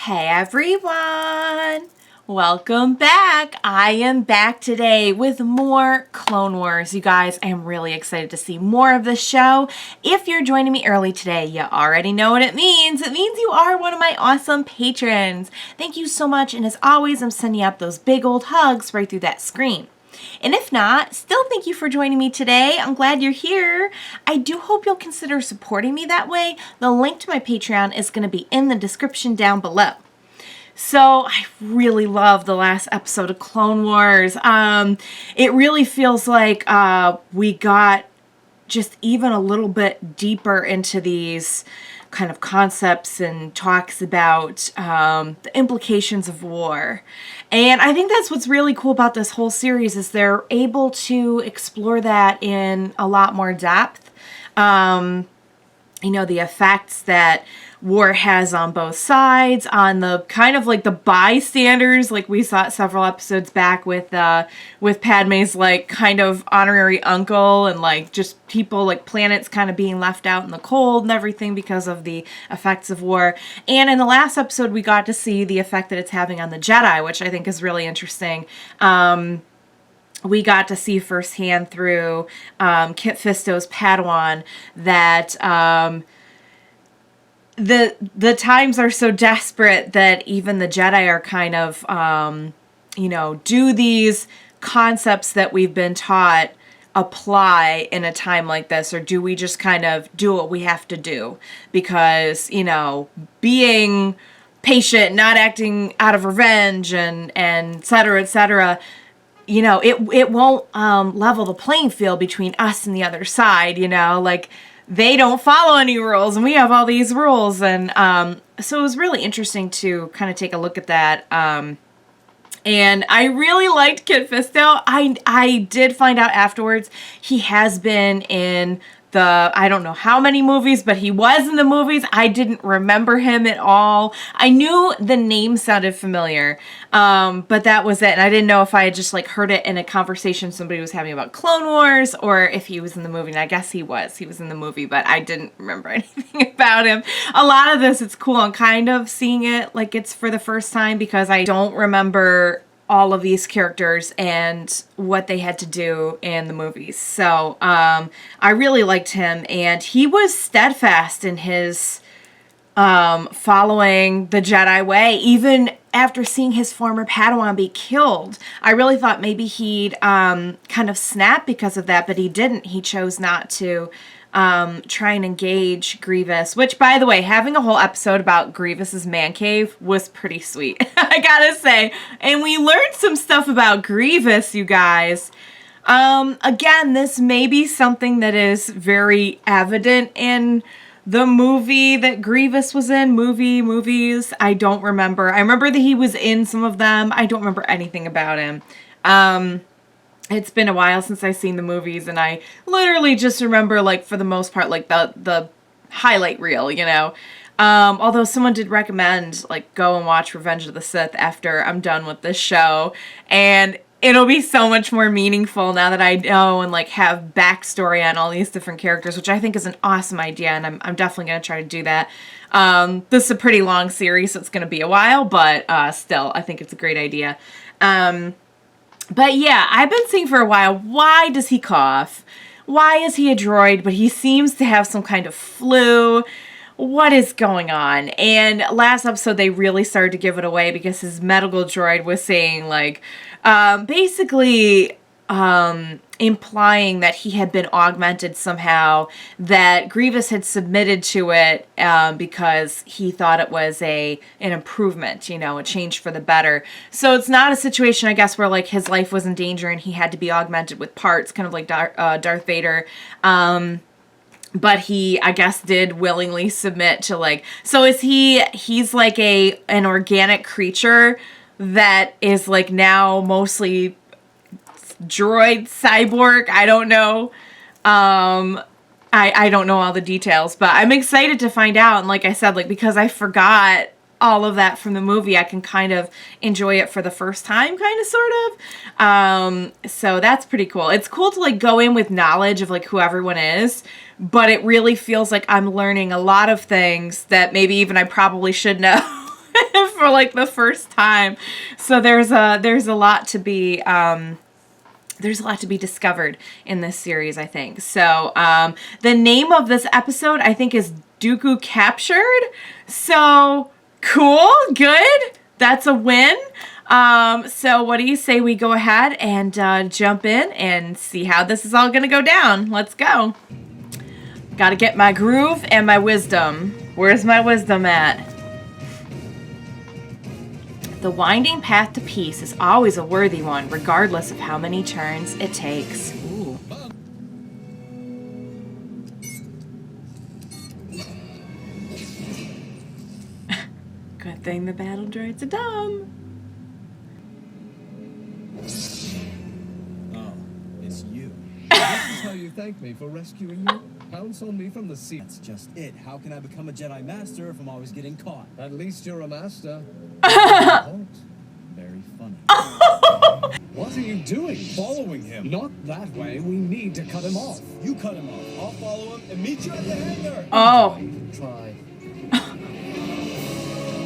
Hey everyone! Welcome back! I am back today with more Clone Wars. You guys, I am really excited to see more of this show. If you're joining me early today, you already know what it means. It means you are one of my awesome patrons. Thank you so much, and as always, I'm sending up those big old hugs right through that screen. And if not, still thank you for joining me today. I'm glad you're here. I do hope you'll consider supporting me that way. The link to my Patreon is going to be in the description down below. So I really love the last episode of Clone Wars. It really feels like we got just even a little bit deeper into these kind of concepts and talks about the implications of war. And I think that's what's really cool about this whole series is they're able to explore that in a lot more depth. The effects that war has on both sides, on the kind of like the bystanders, like we saw several episodes back with Padme's like kind of honorary uncle, and like just people like planets kind of being left out in the cold and everything because of the effects of war. And in the last episode, we got to see the effect that it's having on the Jedi, which I think is really interesting. We got to see firsthand through Kit Fisto's Padawan that the times are so desperate that even the Jedi are kind of, do these concepts that we've been taught apply in a time like this, or do we just kind of do what we have to do? Because, being patient, not acting out of revenge, and et cetera, it won't level the playing field between us and the other side, like they don't follow any rules and we have all these rules. And so it was really interesting to kind of take a look at that. And I really liked Kit Fisto. I did find out afterwards he has been in I don't know how many movies, but he was in the movies. I didn't remember him at all. I knew the name sounded familiar, but that was it. And I didn't know if I had just like heard it in a conversation somebody was having about Clone Wars, or if he was in the movie. And I guess he was in the movie, but I didn't remember anything about him. A lot of this, it's cool. I'm kind of seeing it like it's for the first time because I don't remember all of these characters and what they had to do in the movies. So I really liked him, and he was steadfast in his following the Jedi way, even after seeing his former Padawan be killed. I really thought maybe he'd kind of snap because of that, but he didn't. He chose not to try and engage Grievous, which, by the way, having a whole episode about Grievous's man cave was pretty sweet, I gotta say. And we learned some stuff about Grievous, you guys. Again, this may be something that is very evident in the movie that Grievous was in. Movies, I don't remember. I remember that he was in some of them. I don't remember anything about him. It's been a while since I've seen the movies, and I literally just remember, like, for the most part, like, the highlight reel, although someone did recommend, like, go and watch Revenge of the Sith after I'm done with this show, and it'll be so much more meaningful now that I know and, like, have backstory on all these different characters, which I think is an awesome idea, and I'm definitely going to try to do that. This is a pretty long series, so it's going to be a while, but still, I think it's a great idea. But yeah, I've been seeing for a while, why does he cough? Why is he a droid, but he seems to have some kind of flu? What is going on? And last episode, they really started to give it away because his medical droid was saying, like, basically implying that he had been augmented somehow, that Grievous had submitted to it because he thought it was an improvement, a change for the better. So it's not a situation, I guess, where like his life was in danger and he had to be augmented with parts, kind of like Darth Vader. But he, I guess, did willingly submit to like, so is he's like an organic creature that is like now mostly droid, cyborg, I don't know. I don't know all the details, but I'm excited to find out. And like I said, like, because I forgot all of that from the movie, I can kind of enjoy it for the first time, kind of, sort of. So that's pretty cool. It's cool to like go in with knowledge of like who everyone is, but it really feels like I'm learning a lot of things that maybe even I probably should know for like the first time. So there's a lot to be discovered in this series, I think. So the name of this episode, I think, is Dooku Captured. So cool, good. That's a win. So what do you say we go ahead and jump in and see how this is all gonna go down? Let's go. Gotta get my groove and my wisdom. Where's my wisdom at? The winding path to peace is always a worthy one, regardless of how many turns it takes. Ooh. Good thing the battle droids are dumb. Oh, it's you. This is how you thank me for rescuing you? Pounce on me from the sea. That's just it. How can I become a Jedi Master if I'm always getting caught? At least you're a master. Very funny. What are you doing? Following him. Not that way. We need to cut him off. You cut him off. I'll follow him and meet you at the hangar. Oh. Try.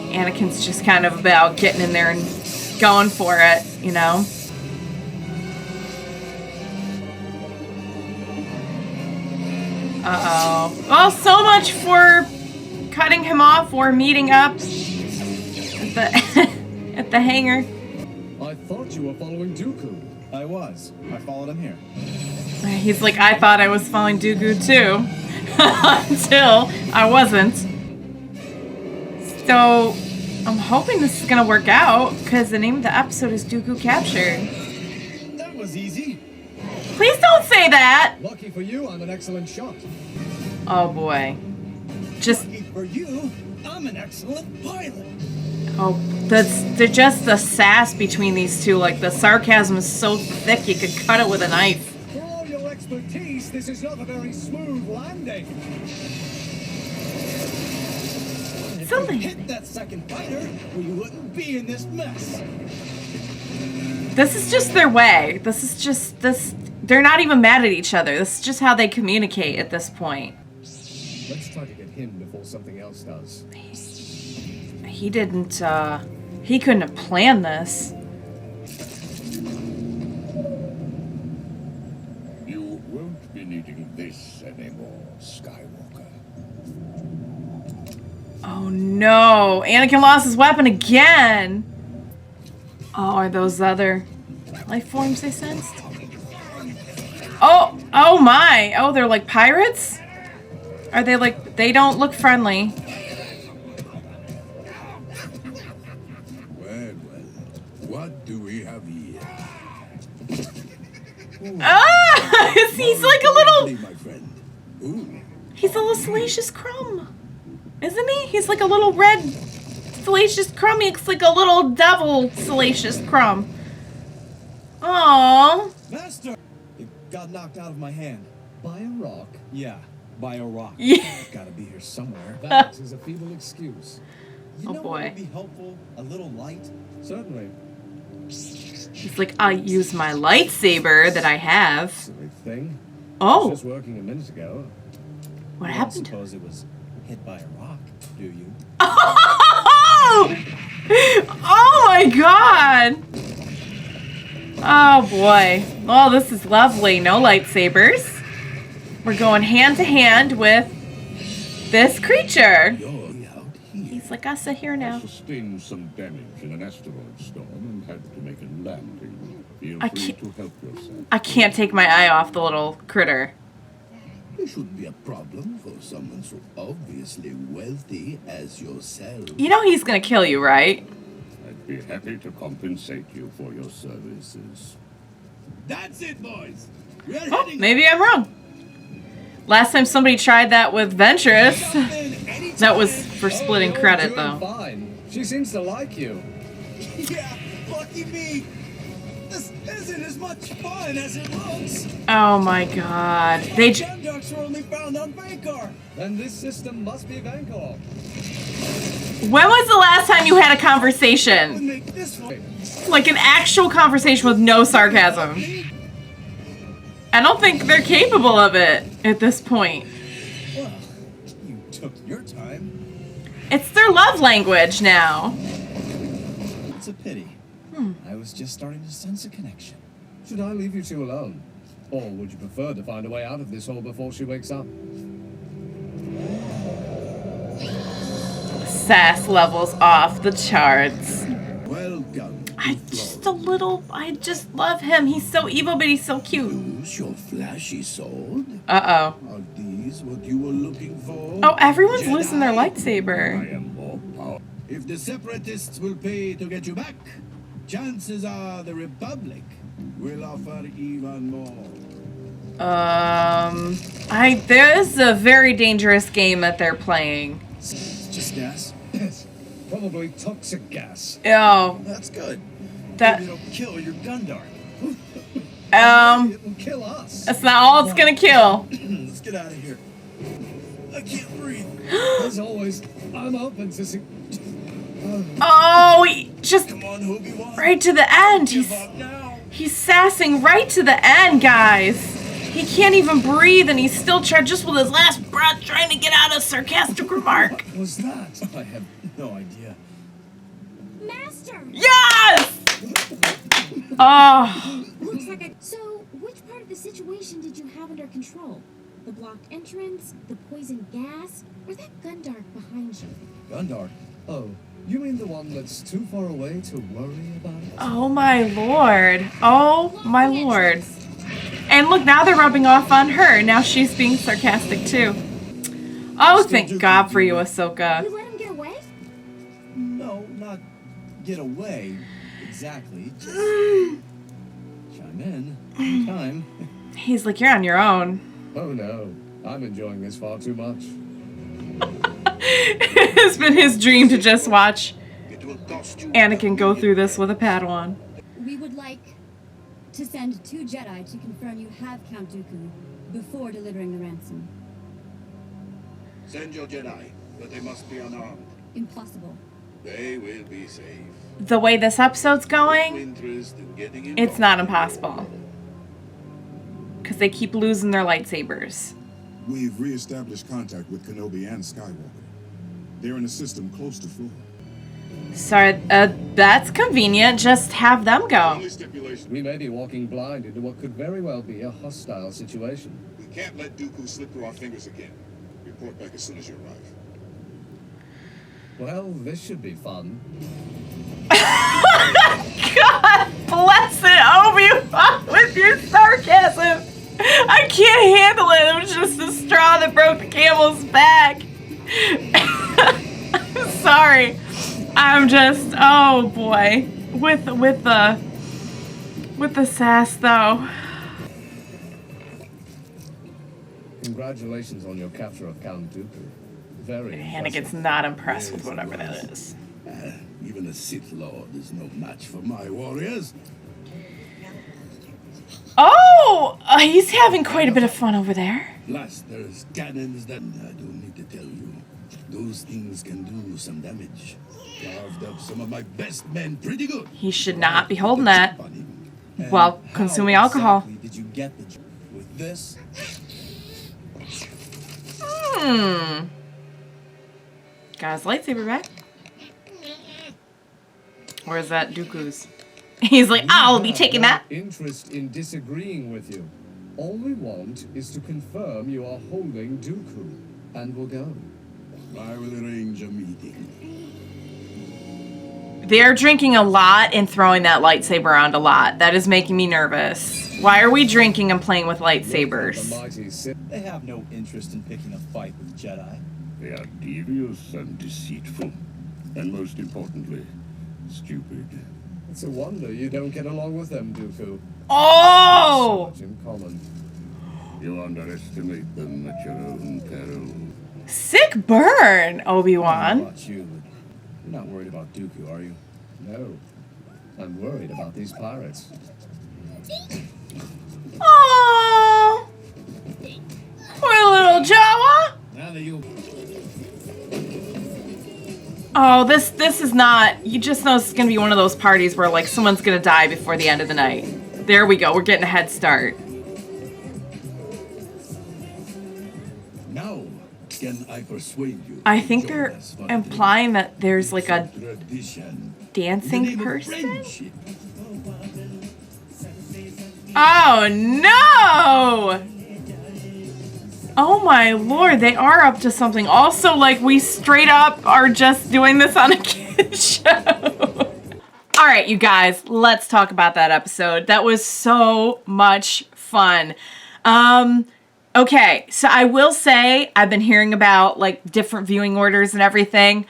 Anakin's just kind of about getting in there and going for it, you know? Uh-oh. Well, so much for cutting him off or meeting up at the, at the hangar. I thought you were following Dooku. I was. I followed him here. He's like, I thought I was following Dooku too. Until I wasn't. So, I'm hoping this is gonna work out, because the name of the episode is Dooku Captured. That was easy. Please don't say that! Lucky for you, I'm an excellent shot. Oh boy. Just, Lucky for you, I'm an excellent pilot. oh, they're just the sass between these two. Like, the sarcasm is so thick you could cut it with a knife. For all your expertise, this is not a very smooth landing. If you hit that second fighter, we wouldn't be in this mess. This is just their way. This is just, they're not even mad at each other. This is just how they communicate at this point. Let's try to get him before something else does. He didn't, he couldn't have planned this. You won't be needing this anymore, Skywalker. Oh no, Anakin lost his weapon again. Oh, are those other life forms they sensed? Oh my. Oh, they're like pirates? Are they like, they don't look friendly. Well, what do we have here? Ah! He's like a little, My friend. Ooh. he's a little salacious crumb. Isn't he? He's like a little red salacious crumb. He looks like a little devil salacious crumb. Aww. Master! It got knocked out of my hand. By a rock? Yeah, by a rock. Yeah. It's gotta be here somewhere. That is a feeble excuse. You Oh, know boy. what would be helpful? A little light? Certainly. He's like, I'll use my lightsaber that I have. Silly thing. Oh, Just working a minute ago. what You don't happened? suppose it was hit by a rock, do you? Oh! Oh my god! Oh boy. Oh, this is lovely. No lightsabers. We're going hand to hand with this creature. You're out here. He's like, I'll sit here now. Sustained some damage in an asteroid storm and had to make a landing. Feel I free can't- to help yourself. I can't take my eye off the little critter. It shouldn't be a problem for someone so obviously wealthy as yourself. You know he's gonna kill you, right? I'd be happy to compensate you for your services. That's it, boys! We're Oh, heading maybe I'm wrong. Last time somebody tried that with Ventress, that was for splitting you're credit, doing though. Fine. She seems to like you. Yeah, lucky me! This isn't as much fun as it looks! Oh my god. They Gem ducks were only found on Vankar! Then this system must be Vankor. When was the last time you had a conversation? Would make this one. Like an actual conversation with no sarcasm. I don't think they're capable of it at this point. Well, you took your time. It's their love language now. a pity. I was just starting to sense a connection. Should I leave you two alone? Or would you prefer to find a way out of this hole before she wakes up? Sass levels off the charts. Welcome. I just love him. He's so evil, but he's so cute. Use your flashy sword. Uh-oh. Are these what you were looking for? Oh, everyone's Jedi? losing their I lightsaber. am more powerful. If the Separatists will pay to get you back, chances are the Republic will offer even more. This is a very dangerous game that they're playing. It's just gas. Yes. Probably toxic gas. Oh, That's good. that, Maybe it'll kill your Gundar. It will kill us. that's not all it's gonna kill. Let's get out of here. I can't breathe. As always, I'm open to see. Oh, just Come on, Obi-Wan. right to the end. Give up now. He's sassing right to the end, guys. He can't even breathe, and he's still just with his last breath, trying to get out a sarcastic remark. What was that? I have no idea. Master! Yes! Oh, Looks like a... So, which part of the situation did you have under control? The blocked entrance, the poison gas, or that Gundar behind you? Gundar. Oh, you mean the one that's too far away to worry about it? oh my lord. Oh my lord. And look, now they're rubbing off on her. Now she's being sarcastic too. Oh, thank God for you, Ahsoka. You let him get away? No, not get away. Exactly. Just chime in. Time. He's like, you're on your own. Oh no, I'm enjoying this far too much. It's been his dream to just watch Anakin go through this with a Padawan. We would like to send 2 Jedi to confirm you have Count Dooku before delivering the ransom. Send your Jedi, but they must be unarmed. Impossible. They will be safe. The way this episode's going, Interest in getting involved. it's not impossible. Because they keep losing their lightsabers. We've re-established contact with Kenobi and Skywalker. They're in a system close to Flora. Sorry, that's convenient. Just have them go. Only stipulation: We may be walking blind into what could very well be a hostile situation. we can't let Dooku slip through our fingers again. Report back as soon as you arrive. Well, this should be fun. God bless it, Obi-Wan, with your sarcasm. I can't handle it. It was just the straw that broke the camel's back. I'm sorry. I'm just, oh boy, with the sass though. Congratulations on your capture of Count Dooku. Very Anakin's impressive. not impressed with whatever that is. Even a Sith Lord is no match for my warriors. Oh, he's having quite a bit of fun over there. Blasters, cannons, that I don't need to tell you. Those things can do some damage. Carved up some of my best men pretty good. He should not be holding that And while how consuming alcohol. Exactly did you get the with this? Got his lightsaber back. Or is that Dooku's? He's like, I'll be taking that. Interest in disagreeing with you. All we want is to confirm you are holding Dooku, and we'll go. I will arrange a meeting. They're drinking a lot and throwing that lightsaber around a lot. That is making me nervous. Why are we drinking and playing with The lightsabers? mighty Sith. They have no interest in picking a fight with Jedi. They are devious and deceitful. And most importantly, stupid. It's a wonder you don't get along with them, Dooku. Oh! Much in common. You underestimate them at your own peril. Sick burn, I don't know Obi-Wan. about you, but you're not worried about Dooku, are you? No. I'm worried about these pirates. Oh, poor little Jawa. Now that you Oh, this is not. You just know this is gonna be one of those parties where like someone's gonna die before the end of the night. There we go. We're getting a head start. no, can I persuade you? I to think join they're us for a implying that there's drink? like a It's tradition. In the dancing name of person. friendship. Oh no! Oh my lord, they are up to something. Also, like, we straight up are just doing this on a kid's show. Alright, you guys, let's talk about that episode. That was so much fun. Okay, so I will say, I've been hearing about, like, different viewing orders and everything.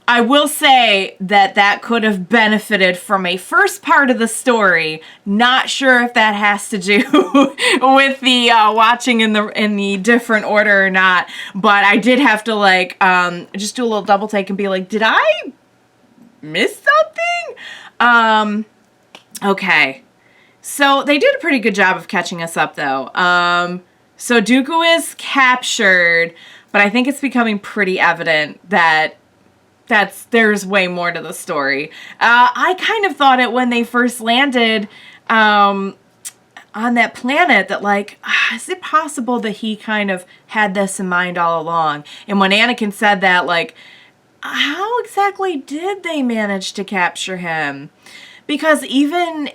I will say that that could have benefited from a first part of the story. Not sure if that has to do with the watching in the different order or not. But I did have to like just do a little double take and be like, did I miss something? Okay. So they did a pretty good job of catching us up though. So Dooku is captured, but I think it's becoming pretty evident that there's way more to the story. I kind of thought it when they first landed on that planet that like, is it possible that he kind of had this in mind all along? And when Anakin said that, like, how exactly did they manage to capture him? Because even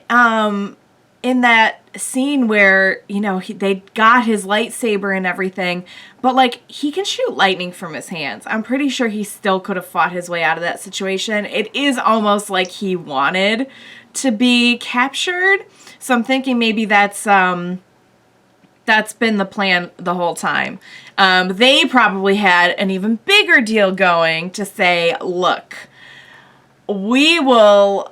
in that scene where, you know, they got his lightsaber and everything, but like, he can shoot lightning from his hands. I'm pretty sure he still could have fought his way out of that situation. It is almost like he wanted to be captured. So I'm thinking maybe that's been the plan the whole time. They probably had an even bigger deal going to say, look, we will,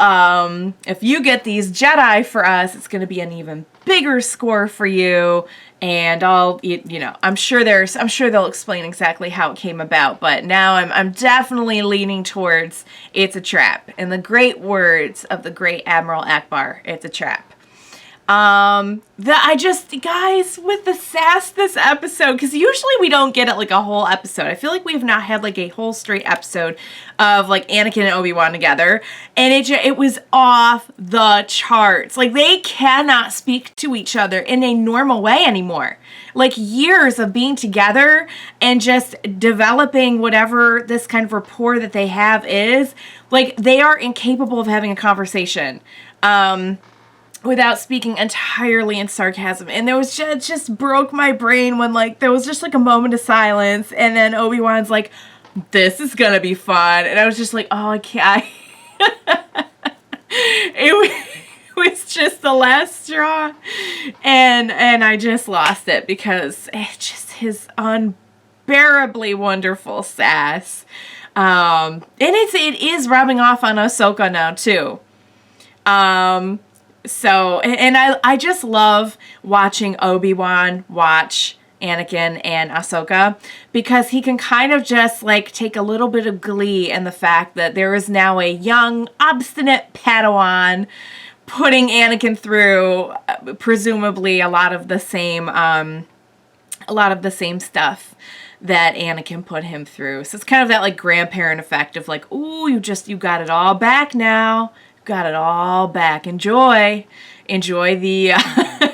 if you get these Jedi for us, it's going to be an even bigger score for you. And you know, I'm sure they'll explain exactly how it came about. But now I'm definitely leaning towards it's a trap. In the great words of the great Admiral Akbar, it's a trap. Guys, with the sass this episode, because usually we don't get it like a whole episode. I feel like we've not had like a whole straight episode of like Anakin and Obi-Wan together, and it was off the charts. Like, they cannot speak to each other in a normal way anymore. Like, years of being together and just developing whatever this kind of rapport that they have is, like, they are incapable of having a conversation. Without speaking entirely in sarcasm. And there was just broke my brain when like there was just like a moment of silence, and then Obi-Wan's like, this is gonna be fun, and I was just like, oh, I can't. It was just the last straw, and I just lost it because it's just his unbearably wonderful sass, and it is rubbing off on Ahsoka now too. So, and I just love watching Obi-Wan watch Anakin and Ahsoka, because he can kind of just like take a little bit of glee in the fact that there is now a young, obstinate Padawan putting Anakin through presumably a lot of the same stuff that Anakin put him through. So it's kind of that like grandparent effect of like, ooh, you got it all back now. Got it all back. Enjoy the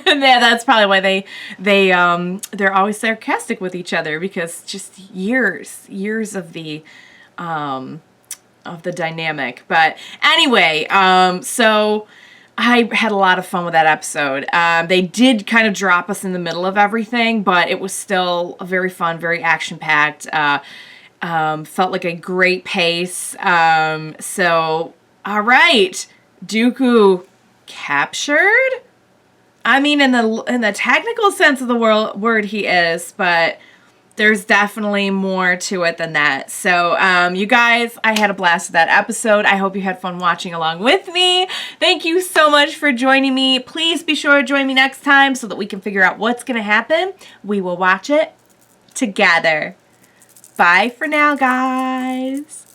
yeah, that's probably why they're always sarcastic with each other, because just years of the dynamic. But anyway, so I had a lot of fun with that episode. They did kind of drop us in the middle of everything, but it was still very fun, very action-packed. Felt like a great pace. So all right, Dooku captured? I mean, in the technical sense of the word, he is, but there's definitely more to it than that. So, you guys, I had a blast with that episode. I hope you had fun watching along with me. Thank you so much for joining me. Please be sure to join me next time so that we can figure out what's going to happen. We will watch it together. Bye for now, guys.